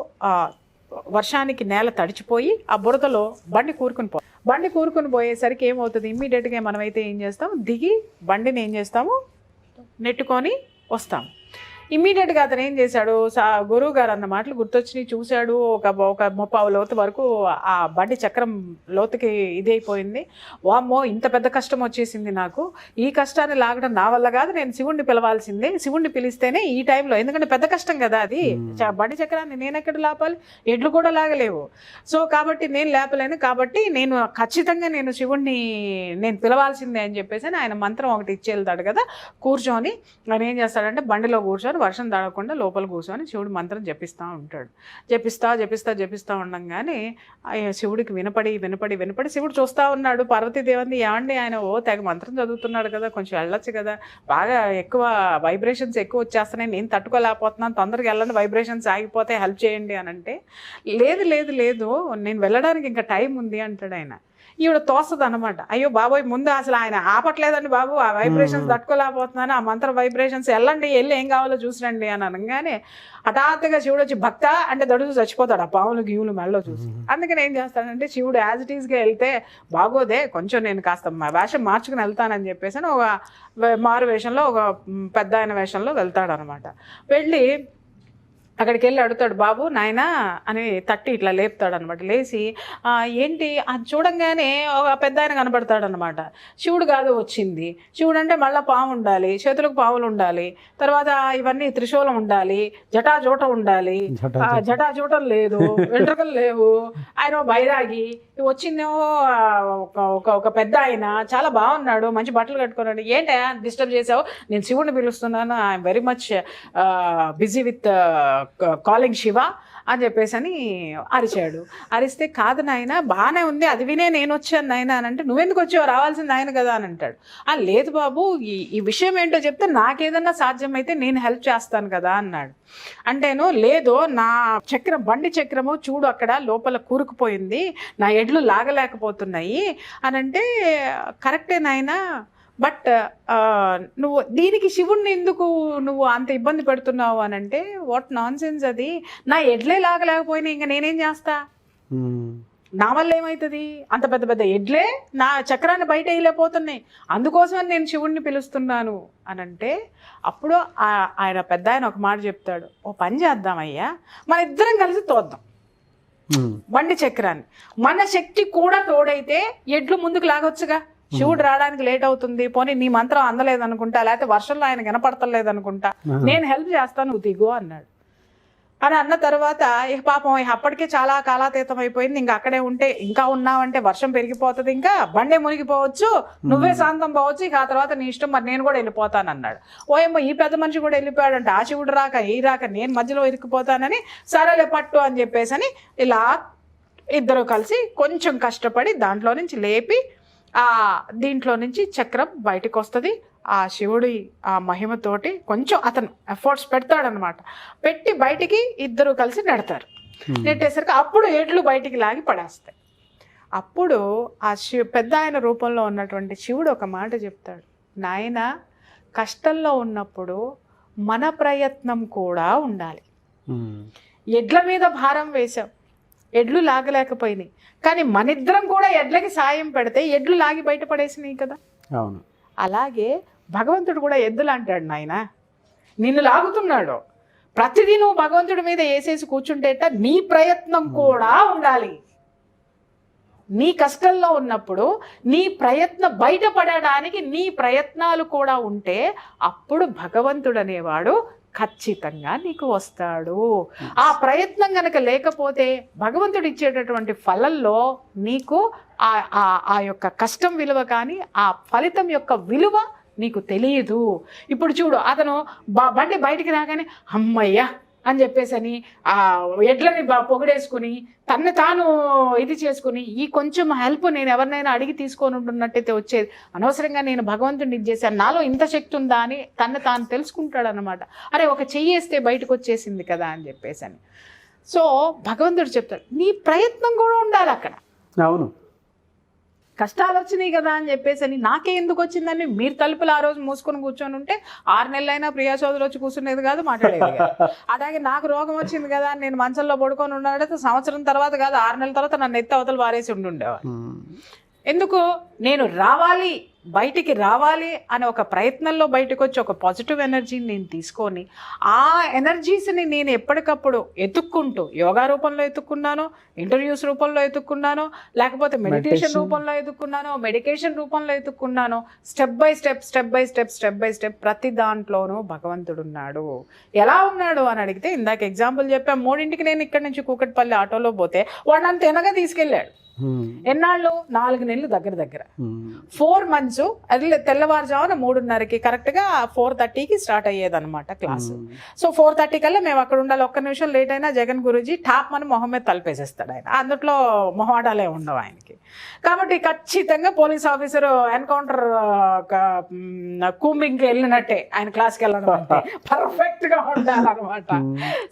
వర్షానికి నేల తడిచిపోయి ఆ బురదలో బండి కూరుకుని పోయేసరికి ఏమవుతుంది, ఇమ్మీడియట్గా మనమైతే ఏం చేస్తాం, దిగి బండిని ఏం చేస్తాము నెట్టుకొని వస్తాం. ఇమ్మీడియట్గా అతను ఏం చేశాడు, గురువు గారు అన్న మాటలు గుర్తొచ్చినాయి, చూశాడు. ఒక 30 లోతు వరకు ఆ బండి చక్రం లోతుకి ఇదైపోయింది. వామ్మో ఇంత పెద్ద కష్టం వచ్చేసింది నాకు, ఈ కష్టాన్ని లాగడం నా వల్ల కాదు, నేను శివుణ్ణి పిలవాల్సిందే, శివుణ్ణి పిలిస్తేనే ఈ టైంలో, ఎందుకంటే పెద్ద కష్టం కదా అది, బండి చక్రాన్ని నేను ఎక్కడ లాపాలి, ఎడ్లు కూడా లాగలేవు. సో కాబట్టి నేను లేపలేను, కాబట్టి నేను ఖచ్చితంగా నేను శివుణ్ణి నేను పిలవాల్సిందే అని చెప్పేసి ఆయన మంత్రం ఒకటి ఇచ్చి వెళ్తాడు కదా. కూర్చొని ఆయన ఏం చేస్తాడంటే బండిలో కూర్చొని వర్షం తడకుండా లోపల కూర్చొని శివుడు మంత్రం జపిస్తూ ఉంటాడు. జపిస్తా ఉండగానే శివుడికి వినపడి శివుడు చూస్తూ ఉన్నాడు. పార్వతీదేవిని ఏమండి ఆయన తెగ మంత్రం చదువుతున్నాడు కదా, కొంచెం వెళ్ళొచ్చు కదా, బాగా ఎక్కువ వైబ్రేషన్స్ ఎక్కువ వచ్చేస్తున్నాయి, నేను తట్టుకోలేకపోతున్నాను, తొందరగా వెళ్ళండి, వైబ్రేషన్స్ ఆగిపోతే హెల్ప్ చేయండి అని అంటే, లేదు నేను వెళ్ళడానికి ఇంకా టైం ఉంది అంటాడు ఆయన. ఈవిడ తోస్తుంది అనమాట, అయ్యో బాబోయ్ ముందు అసలు ఆయన ఆపట్లేదండి బాబు, ఆ వైబ్రేషన్స్ తట్టుకోలేకపోతున్నాను, ఆ మంత్ర వైబ్రేషన్స్ వెళ్ళి ఏం కావాలో చూసిరండి అని అనగానే హఠాత్తుగా శివుడు వచ్చి భక్త అంటే దడుచు చచ్చిపోతాడు ఆ పాములు గీవులు మెళ్ళలో చూసి. అందుకని ఏం చేస్తాడంటే శివుడు యాజ్ ఇట్ ఈస్గా వెళ్తే బాగోదే, కొంచెం నేను కాస్త వేషం మార్చుకుని వెళ్తానని చెప్పేసి ఒక మారు వేషంలో ఒక పెద్ద ఆయన వేషంలో వెళ్తాడనమాట. వెళ్ళి అక్కడికి వెళ్ళి అడుగుతాడు, బాబు నాయనా అని తట్టి ఇట్లా లేపుతాడు అనమాట. లేచి ఏంటి అది చూడంగానే ఒక పెద్ద ఆయన కనపడతాడు అనమాట. శివుడు కాదు వచ్చింది, శివుడు అంటే మళ్ళీ పాము ఉండాలి, చేతులకు పాములు ఉండాలి, తర్వాత ఇవన్నీ త్రిశూలం ఉండాలి, జటాజూట ఉండాలి, జటాజూటం లేదు, వెంట్రుకలు లేవు, ఆయన బైరాగి, వచ్చిందేమో ఒక పెద్ద ఆయన చాలా బాగున్నాడు, మంచి బట్టలు కట్టుకున్నాడు, ఏంటా డిస్టర్బ్ చేసావు, నేను శివుడిని పిలుస్తున్నాను, I'm very much busy with calling Shiva అని చెప్పేసి అని అరిచాడు. అరిస్తే కాదు నాయన బాగానే ఉంది, అది వినే నేను వచ్చాను నాయన అని అంటే, నువ్వెందుకు వచ్చావు, రావాల్సింది ఆయన కదా అని అంటాడు. లేదు బాబు ఈ విషయం ఏంటో చెప్తే నాకేదన్నా సాధ్యమైతే నేను హెల్ప్ చేస్తాను కదా అన్నాడు. అంటేను లేదు నా బండి చక్రము చూడు అక్కడ లోపల కూరుకుపోయింది, నా ఎడ్లు లాగలేకపోతున్నాయి అని అంటే, కరెక్టే నాయన, బట్ నువ్వు దీనికి శివుణ్ణి ఎందుకు నువ్వు అంత ఇబ్బంది పెడుతున్నావు అని అంటే, వాట్ నాన్ సెన్స్ అది, నా ఎడ్లే లాగలేకపోయినా ఇంకా నేనేం చేస్తా, నా వల్ల ఏమవుతుంది, అంత పెద్ద పెద్ద ఎడ్లే నా చక్రాన్ని బయట వేయలేకపోతున్నాయి, అందుకోసమని నేను శివుణ్ణి పిలుస్తున్నాను అని అంటే, అప్పుడు ఆయన పెద్ద ఆయన ఒక మాట చెప్తాడు, ఓ పని చేద్దామయ్యా, మన ఇద్దరం కలిసి తోద్దాం బండి చక్రాన్ని, మన శక్తి కూడా తోడైతే ఎడ్లు ముందుకు లాగొచ్చుగా, శివుడు రావడానికి లేట్ అవుతుంది, పోనీ నీ మంత్రం అందలేదనుకుంటా, లేకపోతే వర్షంలో ఆయన వినపడతలేదనుకుంటా, నేను హెల్ప్ చేస్తాను, నువ్వు దిగు అన్నాడు. అని అన్న తర్వాత ఇక పాపం అప్పటికే చాలా కాలాతీతం అయిపోయింది, ఇంకా అక్కడే ఉంటే ఇంకా ఉన్నావంటే వర్షం పెరిగిపోతుంది, ఇంకా బండే మునిగిపోవచ్చు, నువ్వే శాంతం పోవచ్చు, ఇక ఆ తర్వాత నీ ఇష్టం, మరి నేను కూడా వెళ్ళిపోతాను అన్నాడు. ఓయేమో ఈ పెద్ద మనిషి కూడా వెళ్ళిపోయాడంటే, ఆ శివుడు రాక నేను మధ్యలో ఇరుక్కుపోతానని, సరేలే పట్టు అని చెప్పేసి అని ఇలా ఇద్దరు కలిసి కొంచెం కష్టపడి దాంట్లో నుంచి లేపి దీంట్లో నుంచి చక్రం బయటకు వస్తుంది. ఆ శివుడి ఆ మహిమతోటి కొంచెం అతను ఎఫర్ట్స్ పెడతాడనమాట, పెట్టి బయటికి ఇద్దరు కలిసి నెడతారు. నెట్టేసరికి అప్పుడు ఎడ్లు బయటికి లాగి పడేస్తాయి. అప్పుడు ఆ పెద్ద ఆయన రూపంలో ఉన్నటువంటి శివుడు ఒక మాట చెప్తాడు, నాయన కష్టంలో ఉన్నప్పుడు మన ప్రయత్నం కూడా ఉండాలి, ఎడ్ల మీద భారం వేశాం, ఎడ్లు లాగలేకపోయినాయి, కానీ మనిద్దరం కూడా ఎడ్లకి సాయం పెడితే ఎడ్లు లాగి బయటపడేసినాయి కదా. అవును, అలాగే భగవంతుడు కూడా ఎద్దులు అంటాడు, నాయన నిన్ను లాగుతున్నాడు, ప్రతిదీ నువ్వు భగవంతుడి మీద వేసేసి కూర్చుంటేట నీ ప్రయత్నం కూడా ఉండాలి. నీ కష్టంలో ఉన్నప్పుడు నీ ప్రయత్నం బయటపడడానికి నీ ప్రయత్నాలు కూడా ఉంటే అప్పుడు భగవంతుడు అనేవాడు ఖచ్చితంగా నీకు వస్తాడు. ఆ ప్రయత్నం గనక లేకపోతే భగవంతుడు ఇచ్చేటటువంటి ఫలంలో నీకు ఆ యొక్క కష్టం విలువ కానీ ఆ ఫలితం యొక్క విలువ నీకు తెలియదు. ఇప్పుడు చూడు, అతను బండి బయటికి రాగానే అమ్మయ్యా అని చెప్పేసని ఆ ఎడ్లని పొగిడేసుకుని తను తాను ఇది చేసుకుని ఈ కొంచెం హెల్ప్ నేను ఎవరినైనా అడిగి తీసుకొని ఉంటున్నట్టయితే వచ్చేది. అనవసరంగా నేను భగవంతుడిని ఇది చేశాను, నాలో ఇంత శక్తి ఉందా అని తను తాను తెలుసుకుంటాడు అనమాట. అరే ఒక చెయ్యేస్తే బయటకు వచ్చేసింది కదా అని చెప్పేసని. సో భగవంతుడు చెప్తాడు నీ ప్రయత్నం కూడా ఉండాలి అక్కడ. అవును, కష్టాలు వచ్చినాయి కదా అని చెప్పేసి నాకే ఎందుకు వచ్చిందని మీరు తలుపులు ఆ రోజు మూసుకొని కూర్చొని ఉంటే 6 నెలలైనా ప్రియా చౌదరి వచ్చి కూర్చునేది కాదు, మాట్లాడేది కాదు. అలాగే నాకు రోగం వచ్చింది కదా అని నేను మంచంలో పడుకొని ఉన్నాడైతే సంవత్సరం తర్వాత కాదు 6 నెలల తర్వాత నన్ను ఎత్తి అవతలు వారేసి ఉండేవాడు. ఎందుకు నేను రావాలి, బయటికి రావాలి అనే ఒక ప్రయత్నంలో బయటకు వచ్చి ఒక పాజిటివ్ ఎనర్జీని నేను తీసుకొని ఆ ఎనర్జీస్ని నేను ఎప్పటికప్పుడు ఎత్తుక్కుంటూ యోగా రూపంలో ఎత్తుక్కున్నాను, ఇంటర్వ్యూస్ రూపంలో ఎత్తుక్కున్నాను, లేకపోతే మెడిటేషన్ రూపంలో ఎత్తుక్కున్నాను, మెడికేషన్ రూపంలో ఎత్తుక్కున్నాను. స్టెప్ బై స్టెప్ ప్రతి దాంట్లోనూ భగవంతుడు ఉన్నాడు. ఎలా ఉన్నాడు అని అడిగితే ఇందాక ఎగ్జాంపుల్ చెప్పా, 3ంటికి నేను ఇక్కడి నుంచి కూకట్పల్లి ఆటోలో పోతే వాడు నన్ను తినగా తీసుకెళ్ళాడు. ఎన్నాళ్ళు? 4 నెలలు దగ్గర 4 months. అది తెల్లవారుజామున 3:30కి కరెక్ట్గా 4:30కి స్టార్ట్ అయ్యేది అనమాట క్లాసు. సో 4:30 కల్లా మేము అక్కడ ఉండాలి. ఒక్క నిమిషం లేట్ అయినా జగన్ గురూజీ టాప్ మన మొహం మీద తలపేసేస్తాడు. ఆయన అందులో మొహమాటాలే ఉండవు ఆయనకి. కాబట్టి ఖచ్చితంగా పోలీస్ ఆఫీసర్ ఎన్కౌంటర్ కూంబింగ్కి వెళ్ళినట్టే ఆయన క్లాస్కి వెళ్ళడం అంటే పర్ఫెక్ట్గా ఉండాలన్నమాట.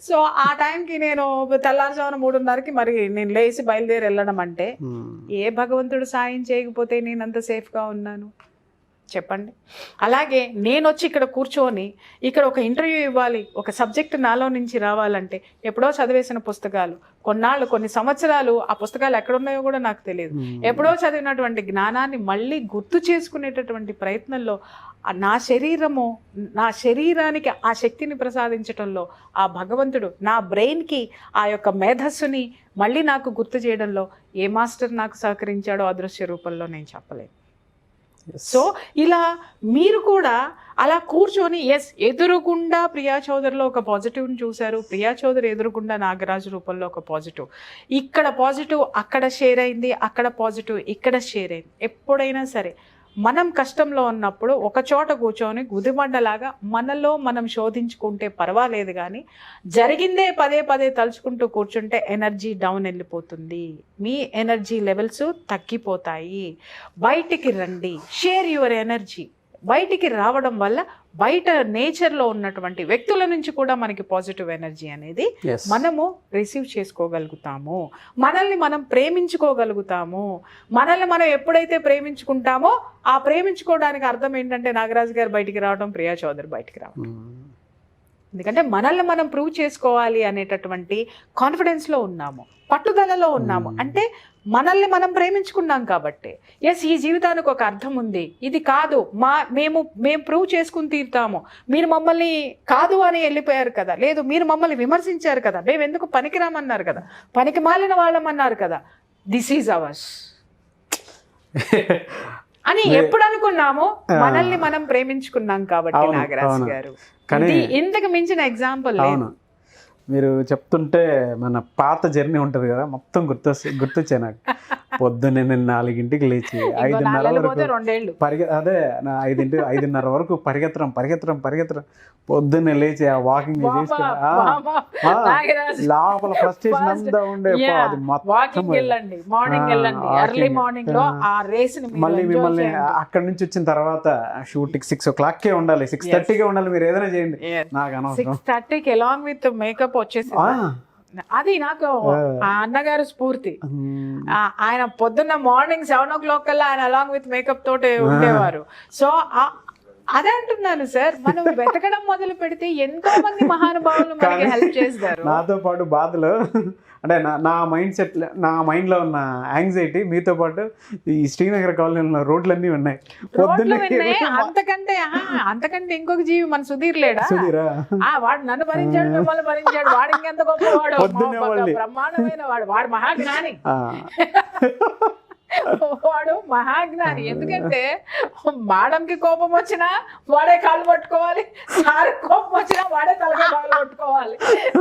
సో ఆ టైంకి నేను తెల్లారుజామున 3:30కి మరి నేను లేచి బయలుదేరి వెళ్ళడం అంటే ఏ భగవంతుడు సాయం చేయకపోతే నేను అంత సేఫ్గా ఉన్నాను చెప్పండి. అలాగే నేను వచ్చి ఇక్కడ కూర్చొని ఇక్కడ ఒక ఇంటర్వ్యూ ఇవ్వాలి, ఒక సబ్జెక్ట్ నాలో నుంచి రావాలంటే ఎప్పుడో చదివేసిన పుస్తకాలు, కొన్ని సంవత్సరాలు ఆ పుస్తకాలు ఎక్కడున్నాయో కూడా నాకు తెలియదు, ఎప్పుడో చదివినటువంటి జ్ఞానాన్ని మళ్ళీ గుర్తు చేసుకునేటటువంటి ప్రయత్నంలో నా శరీరానికి ఆ శక్తిని ప్రసాదించడంలో ఆ భగవంతుడు నా బ్రెయిన్కి ఆ యొక్క మేధస్సుని మళ్ళీ నాకు గుర్తు చేయడంలో ఏ మాస్టర్ నాకు సహకరించాడో అదృశ్య రూపంలో నేను చెప్పలేను. సో ఇలా మీరు కూడా అలా కూర్చొని ఎదురుగుండా ప్రియా చౌదరిలో ఒక పాజిటివ్ని చూశారు, ప్రియా చౌదరి ఎదురుగుండా నాగరాజు రూపంలో ఒక పాజిటివ్, ఇక్కడ పాజిటివ్ అక్కడ షేర్ అయింది, అక్కడ పాజిటివ్ ఇక్కడ షేర్ అయింది. ఎప్పుడైనా సరే మనం కష్టంలో ఉన్నప్పుడు ఒక చోట కూర్చొని గుదిబండలాగా మనలో మనం శోధించుకుంటే పర్వాలేదు, కానీ జరిగిందే పదే తలుచుకుంటూ కూర్చుంటే ఎనర్జీ డౌన్ వెళ్ళిపోతుంది, మీ ఎనర్జీ లెవెల్స్ తగ్గిపోతాయి. బయటికి రండి, షేర్ యువర్ ఎనర్జీ. బయటికి రావడం వల్ల బయట నేచర్లో ఉన్నటువంటి వ్యక్తుల నుంచి కూడా మనకి పాజిటివ్ ఎనర్జీ అనేది మనము రిసీవ్ చేసుకోగలుగుతాము, మనల్ని మనం ప్రేమించుకోగలుగుతాము. మనల్ని మనం ఎప్పుడైతే ప్రేమించుకుంటామో ఆ ప్రేమించుకోవడానికి అర్థం ఏంటంటే నాగరాజు గారు బయటికి రావడం, ప్రియా చౌదరి బయటికి రావడం. ఎందుకంటే మనల్ని మనం ప్రూవ్ చేసుకోవాలి అనేటటువంటి కాన్ఫిడెన్స్లో ఉన్నాము, పట్టుదలలో ఉన్నాము. అంటే మనల్ని మనం ప్రేమించుకున్నాం కాబట్టి ఈ జీవితానికి ఒక అర్థం ఉంది, ఇది కాదు మేము ప్రూవ్ చేసుకుని తీరుతాము. మీరు మమ్మల్ని కాదు అని వెళ్ళిపోయారు కదా, లేదు మీరు మమ్మల్ని విమర్శించారు కదా, మేము ఎందుకు పనికిరామన్నారు కదా, పనికి మాలిన వాళ్ళమన్నారు కదా, దిస్ ఈజ్ అవర్స్ అని ఎప్పుడు అనుకున్నామో మనల్ని మనం ప్రేమించుకున్నాం కాబట్టి నాగరాజు గారు. ఇంతకు మించిన ఎగ్జాంపుల్ లేదు. మీరు చెప్తుంటే మన పాత జర్నీ ఉంటుంది కదా, మొత్తం గుర్తొచ్చాయి నాకు. పొద్దున్నే నేను 4ంటికి లేచి 5:30 వరకు అదే 5:30 వరకు పరిగెత్తడం పొద్దున్నే లేచి ఆ వాకింగ్ చేసుకుని లోపల ఫ్రస్ట్రేషన్ అంతా ఉండే మళ్ళీ మిమ్మల్ని అక్కడి నుంచి వచ్చిన తర్వాత షూటింగ్ 6 o'clockకే ఉండాలి, 6:30కే ఉండాలి, మీరు ఏదైనా చేయండి నాకు అనవసరం. 6:30కి అలాంగ్ విత్ మేకప్ వచ్చేసి అది నాకు ఆ అన్నగారు స్ఫూర్తి. ఆయన పొద్దున్న మార్నింగ్ 7 o'clock కల్లా ఆయన అలాంగ్ విత్ మేకప్ తోటి ఉండేవారు. సో అదే అంటున్నాను సార్, మనం వెతకడం మొదలు పెడితే ఎంతో మంది మహానుభావులు మనకి హెల్ప్ చేస్తారు. నాతో పాటు బాధలు అంటే నా మైండ్లో ఉన్న యాంగ్జైటీ మీతో పాటు ఈ శ్రీనగర్ కాలనీలో రోడ్లన్నీ ఉన్నాయి. అంతకంటే ఇంకొక జీవి మన సుధీర్ లేడా? వాడు నన్ను భరించాడు, మిమ్మల్ని భరించాడు, వాడు ఇంకెంత గొప్పవాడు, బ్రహ్మాండమైన వాడు మహాజ్ఞాని. వాడు మహాజ్ఞాని. ఎందుకంటే మేడంకి కోపం వచ్చినా వాడే కాళ్ళు పట్టుకోవాలి, సార్ కోపం వచ్చినా వాడే తలకాయ పగలు కొట్టుకోవాలి.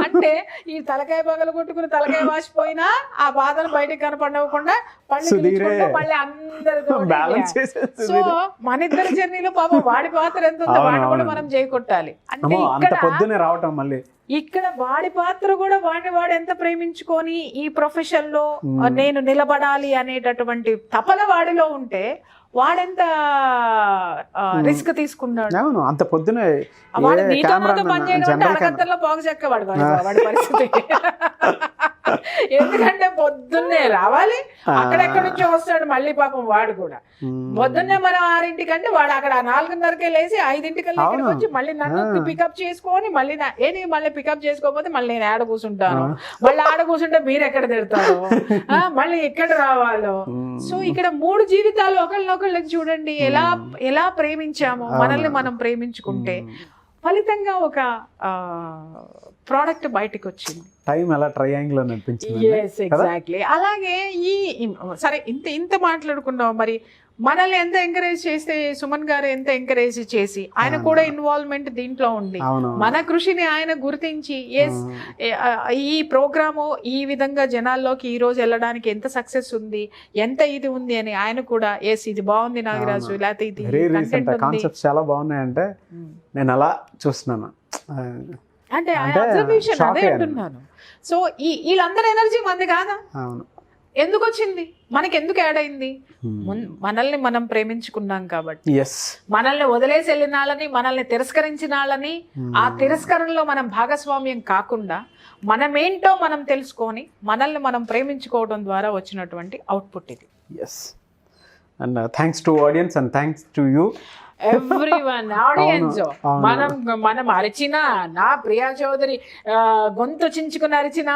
అంటే ఈ తలకాయ పగలు కొట్టుకుని తలకాయ వాసిపోయినా ఆ బాధను బయటకు కనపడకుండా మళ్ళీ అందరితో. సో మన ఇద్దరి జర్నీలో పాపం వాడి పాత్ర ఎంత ఉందో వాడిని కూడా మనం చేకొట్టాలి. అంటే పొద్దునే రావటం మళ్ళీ ఇక్కడ వాడి పాత్ర కూడా వాడు ఎంత ప్రేమించుకొని ఈ ప్రొఫెషన్ లో నేను నిలబడాలి అనేటటువంటి తపన వాడిలో ఉంటే వాడెంత రిస్క్ తీసుకున్నాడు. అవును, అంత పొద్దునే వాడు నీతో నాతో పనిచేయడం అంటే అరగంటలో పోగ చెక్కవాడు వాడి పరిస్థితి. ఎందుకంటే పొద్దున్నే రావాలి, అక్కడెక్కడి నుంచో వస్తాడు మళ్ళీ పాపం వాడు కూడా. పొద్దున్నే మనం 6 కంటే వాడు అక్కడ 4:30కే లేసి 5 వచ్చి మళ్ళీ నన్ను పికప్ చేసుకొని మళ్ళీ మళ్ళీ పికప్ చేసుకోకపోతే మళ్ళీ నేను ఆడ కూర్చుంటాను. మళ్ళీ ఆడ కూర్చుంటే మీరు ఎక్కడ తిడతారు, మళ్ళీ ఎక్కడ రావాలో. సో ఇక్కడ 3 జీవితాలు ఒకళ్ళకి చూడండి ఎలా ప్రేమించామో. మనల్ని మనం ప్రేమించుకుంటే ఫలితంగా ఒక ప్రోడక్ట్ బయటకు వచ్చింది. టైం ఎలా ట్రయాంగిల్ అనిపించింది. ఎగ్జాక్ట్లీ. అలాగే సరే ఇంత మాట్లాడుకున్నాం. మరి మనల్ని ఎంత ఎంకరేజ్ చేస్తే సుమన్ గారు ఎంత ఎంకరేజ్ చేసి ఆయన కూడా ఇన్వాల్వ్మెంట్ దీంట్లో ఉంది. మన కృషిని ఆయన గుర్తించి ఈ ప్రోగ్రాము ఈ విధంగా జనాల్లోకి ఈ రోజు వెళ్ళడానికి ఎంత సక్సెస్ ఉంది, ఎంత ఇది ఉంది అని ఆయన కూడా ఇది బాగుంది నాగరాజు, లేకపోతే ఇది కాన్సెప్ట్స్ చాలా బాగున్నాయంటే నేను అలా చూస్తున్నాను. అంటే ఆయన అబ్జర్వేషన్ అదే అంటున్నాను. సో వీళ్ళందరూ ఎనర్జీ మంది కాదా? ఎందుకు వచ్చింది, మనకి ఎందుకు యాడ్ అయింది? మనల్ని మనం ప్రేమించుకున్నాం కాబట్టి. మనల్ని వదిలేసి వెళ్ళిన వాళ్ళని, మనల్ని తిరస్కరించిన వాళ్ళని, ఆ తిరస్కరణలో మనం భాగస్వామ్యం కాకుండా మనమేంటో మనం తెలుసుకొని మనల్ని మనం ప్రేమించుకోవడం ద్వారా వచ్చినటువంటి అవుట్పుట్ ఇది. And thanks to audience and thanks to you everyone. Audience మనం అరిచినా, నా ప్రియా చౌదరి గొంతు చించుకుని అరిచినా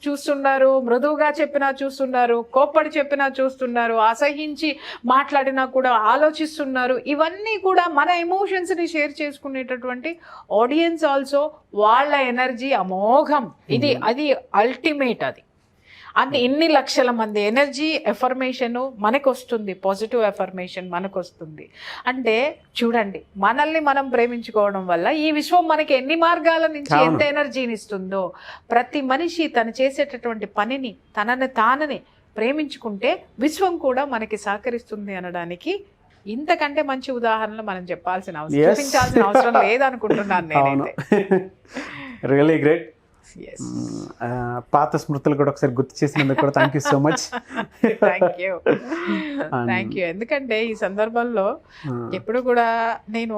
చూస్తున్నారు, మృదువుగా చెప్పినా చూస్తున్నారు, కోప్పడి చెప్పినా చూస్తున్నారు, అసహించి మాట్లాడినా కూడా ఆలోచిస్తున్నారు. ఇవన్నీ కూడా మన ఎమోషన్స్ ని షేర్ చేసుకునేటటువంటి ఆడియన్స్ ఆల్సో. వాళ్ళ ఎనర్జీ అమోఘం. అది అల్టిమేట్. అది ఇన్ని లక్షల మంది ఎనర్జీ ఎఫర్మేషన్ మనకు వస్తుంది, పాజిటివ్ ఎఫర్మేషన్ మనకు వస్తుంది. అంటే చూడండి, మనల్ని మనం ప్రేమించుకోవడం వల్ల ఈ విశ్వం మనకి ఎన్ని మార్గాల నుంచి ఎంత ఎనర్జీని ఇస్తుందో. ప్రతి మనిషి తను చేసేటటువంటి పనిని తానని ప్రేమించుకుంటే విశ్వం కూడా మనకి సహకరిస్తుంది అనడానికి ఇంతకంటే మంచి ఉదాహరణలు మనం చూపించాల్సిన అవసరం లేదనుకుంటున్నాను నేనైతే. Really great. పాత స్మృతులు కూడా ఒకసారి గుర్తు చేసినందుకు కూడా thank you so much. Thank you. ఎందుకంటే ఈ సందర్భంలో ఎప్పుడు కూడా నేను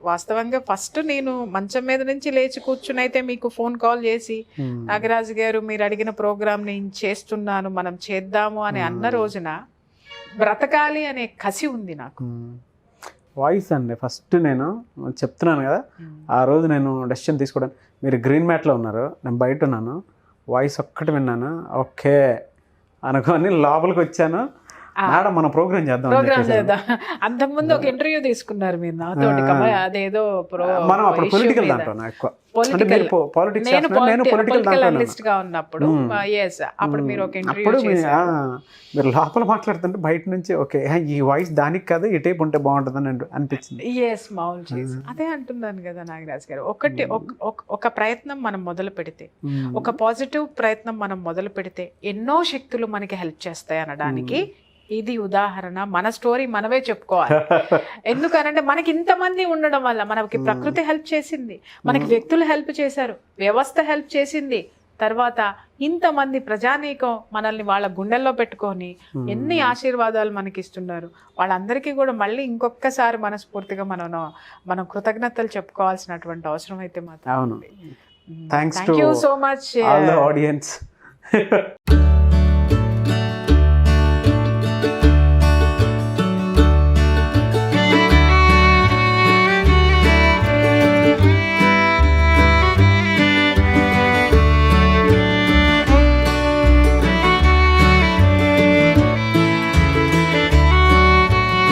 వాస్తవంగా ఫస్ట్ నేను మంచం మీద నుంచి లేచి కూర్చుని అయితే మీకు ఫోన్ కాల్ చేసి నాగరాజు గారు మీరు అడిగిన ప్రోగ్రామ్ నేను చేస్తున్నాను, మనం చేద్దాము అని అన్న రోజున బ్రతకాలి అనే కసి ఉంది నాకు. వాయిస్ అండి ఫస్ట్ నేను చెప్తున్నాను కదా, ఆ రోజు నేను డెసిషన్ తీసుకోవడానికి మీరు గ్రీన్ మ్యాట్లో ఉన్నారు, నేను బయట ఉన్నాను, వాయిస్ ఒక్కటి విన్నాను, ఓకే అనుకొని లోపలికి వచ్చాను. మేడం మనం ప్రోగ్రామ్ చేద్దాం. అంతకుముందు ఒక ఇంటర్వ్యూ తీసుకున్నారు మీరు నాతో, అదేదో మనం అప్పుడు పొలిటికల్ దాంట్లో ఎక్కువ మీరు లోపల మాట్లాడుతుంటే బయట నుంచి ఓకే ఈ వాయిస్ దానికి కాదు ఈ టైప్ ఉంటే బాగుంటుందని అనిపించింది. అదే అంటున్నాను కదా నాగరాజ్ గారు. ఒక ప్రయత్నం మనం మొదలు పెడితే, ఒక పాజిటివ్ ప్రయత్నం మనం మొదలు పెడితే ఎన్నో శక్తులు మనకి హెల్ప్ చేస్తాయి అనడానికి ఇది ఉదాహరణ. మన స్టోరీ మనమే చెప్పుకోవాలి. ఎందుకనంటే మనకి ఇంతమంది ఉండడం వల్ల మనకి ప్రకృతి హెల్ప్ చేసింది, మనకి వ్యక్తులు హెల్ప్ చేశారు, వ్యవస్థ హెల్ప్ చేసింది, తర్వాత ఇంతమంది ప్రజానీకం మనల్ని వాళ్ళ గుండెల్లో పెట్టుకొని ఎన్ని ఆశీర్వాదాలు మనకి ఇస్తున్నారు. వాళ్ళందరికీ కూడా మళ్ళీ ఇంకొకసారి మనస్ఫూర్తిగా మనం కృతజ్ఞతలు చెప్పుకోవాల్సినటువంటి అవసరం అయితే మాత్రం. Thanks you so much all the audience.